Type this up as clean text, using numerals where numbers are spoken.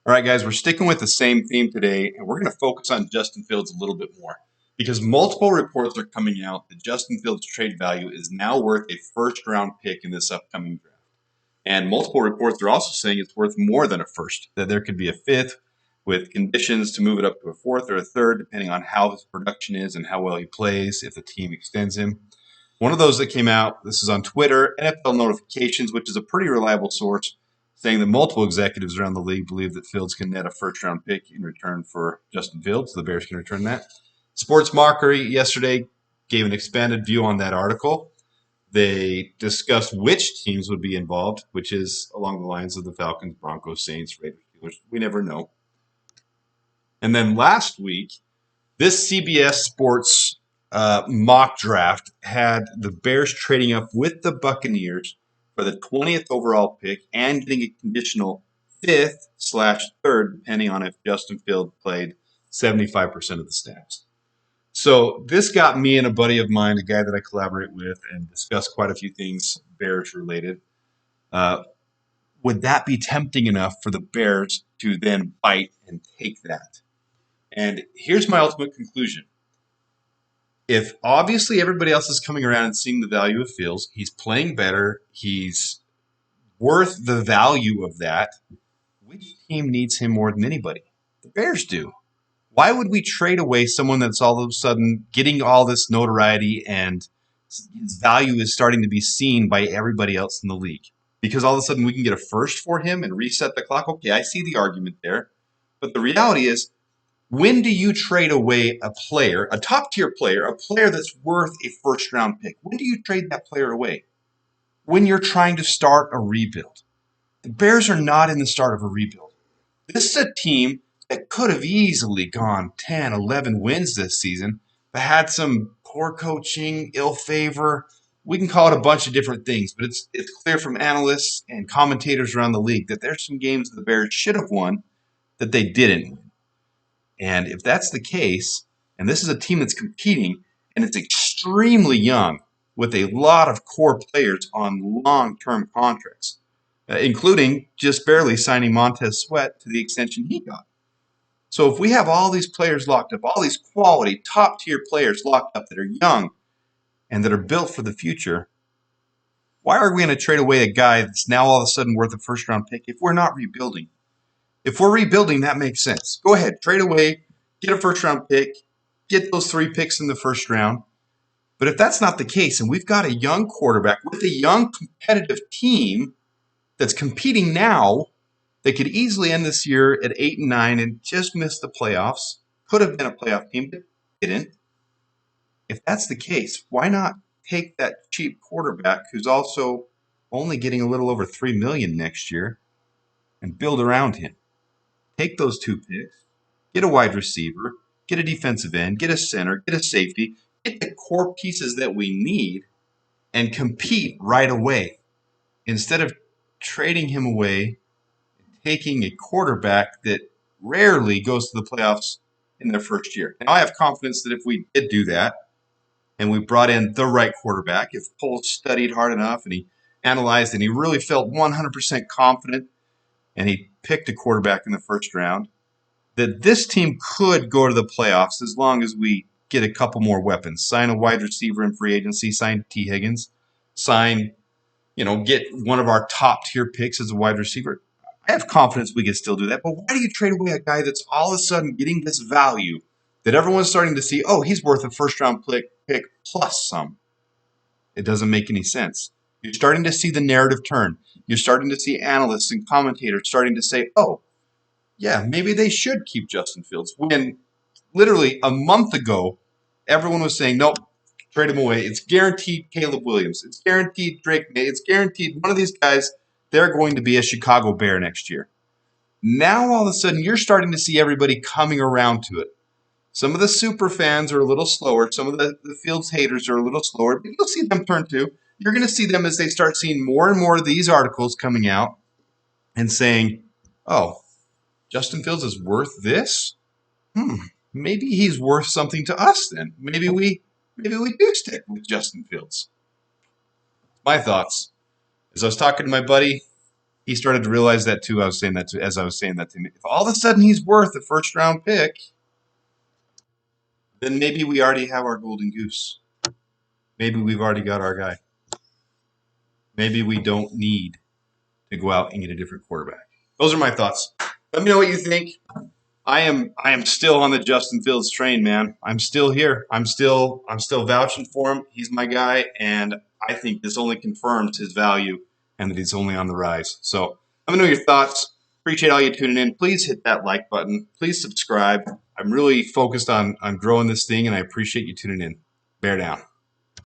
All right, guys, we're sticking with the same theme today, and we're going to focus on Justin Fields a little bit more because multiple reports are coming out that Justin Fields' trade value is now worth a first-round pick in this upcoming draft. And multiple reports are also saying it's worth more than a first, that there could be a fifth with conditions to move it up to a fourth or a third, depending on how his production is and how well he plays, if the team extends him. One of those that came out, this is on Twitter, NFL Notifications, which is a pretty reliable source, saying that multiple executives around the league believe that Fields can net a first-round pick in return for Justin Fields. The Bears can return that. Sports Mockery yesterday gave an expanded view on that article. They discussed which teams would be involved, which is along the lines of the Falcons, Broncos, Saints, Raiders, Steelers. We never know. And then last week, this CBS Sports mock draft had the Bears trading up with the Buccaneers for the 20th overall pick and getting a conditional 5th/3rd, depending on if Justin Fields played 75% of the snaps. So this got me and a buddy of mine, a guy that I collaborate with, and discuss quite a few things Bears related. Would that be tempting enough for the Bears to then bite and take that? And here's my ultimate conclusion. If obviously everybody else is coming around and seeing the value of Fields, he's playing better, he's worth the value of that, which team needs him more than anybody? The Bears do. Why would we trade away someone that's all of a sudden getting all this notoriety and his value is starting to be seen by everybody else in the league? Because all of a sudden we can get a first for him and reset the clock? Okay, I see the argument there. But the reality is, when do you trade away a player, a top-tier player, a player that's worth a first-round pick? When do you trade that player away? When you're trying to start a rebuild. The Bears are not in the start of a rebuild. This is a team that could have easily gone 10, 11 wins this season, but had some poor coaching, ill favor. We can call it a bunch of different things, but it's clear from analysts and commentators around the league that there's some games the Bears should have won that they didn't win. And if that's the case, and this is a team that's competing, and it's extremely young with a lot of core players on long-term contracts, including just barely signing Montez Sweat to the extension he got. So if we have all these players locked up, all these quality, top-tier players locked up that are young and that are built for the future, why are we going to trade away a guy that's now all of a sudden worth a first-round pick if we're not rebuilding? If we're rebuilding, that makes sense. Go ahead, trade away, get a first-round pick, get those 3 picks in the first round. But if that's not the case, and we've got a young quarterback with a young competitive team that's competing now, that could easily end this year at 8-9 and just miss the playoffs, could have been a playoff team, but didn't. If that's the case, why not take that cheap quarterback who's also only getting a little over $3 million next year and build around him? Take those 2 picks, get a wide receiver, get a defensive end, get a center, get a safety, get the core pieces that we need, and compete right away instead of trading him away and taking a quarterback that rarely goes to the playoffs in their first year. Now, I have confidence that if we did do that and we brought in the right quarterback, if Poles studied hard enough and he analyzed and he really felt 100% confident and he picked a quarterback in the first round, that this team could go to the playoffs as long as we get a couple more weapons. Sign a wide receiver in free agency, sign T. Higgins, get one of our top-tier picks as a wide receiver. I have confidence we can still do that, but why do you trade away a guy that's all of a sudden getting this value that everyone's starting to see, oh, he's worth a first-round pick plus some? It doesn't make any sense. You're starting to see the narrative turn. You're starting to see analysts and commentators starting to say, oh, yeah, maybe they should keep Justin Fields. When literally a month ago, everyone was saying, nope, trade him away. It's guaranteed Caleb Williams. It's guaranteed Drake May. It's guaranteed one of these guys, they're going to be a Chicago Bear next year. Now, all of a sudden, you're starting to see everybody coming around to it. Some of the super fans are a little slower. Some of the Fields haters are a little slower. But you'll see them turn too. You're going to see them as they start seeing more and more of these articles coming out and saying, oh, Justin Fields is worth this? Maybe he's worth something to us then. Maybe we do stick with Justin Fields. My thoughts. As I was talking to my buddy, he started to realize that too. I was saying that to, as I was saying that to him. If all of a sudden he's worth a first round pick, then maybe we already have our golden goose. Maybe we've already got our guy. Maybe we don't need to go out and get a different quarterback. Those are my thoughts. Let me know what you think. I am still on the Justin Fields train, man. I'm still here. I'm still vouching for him. He's my guy, and I think this only confirms his value and that he's only on the rise. So let me know your thoughts. Appreciate all you tuning in. Please hit that like button. Please subscribe. I'm really focused on growing this thing, and I appreciate you tuning in. Bear down.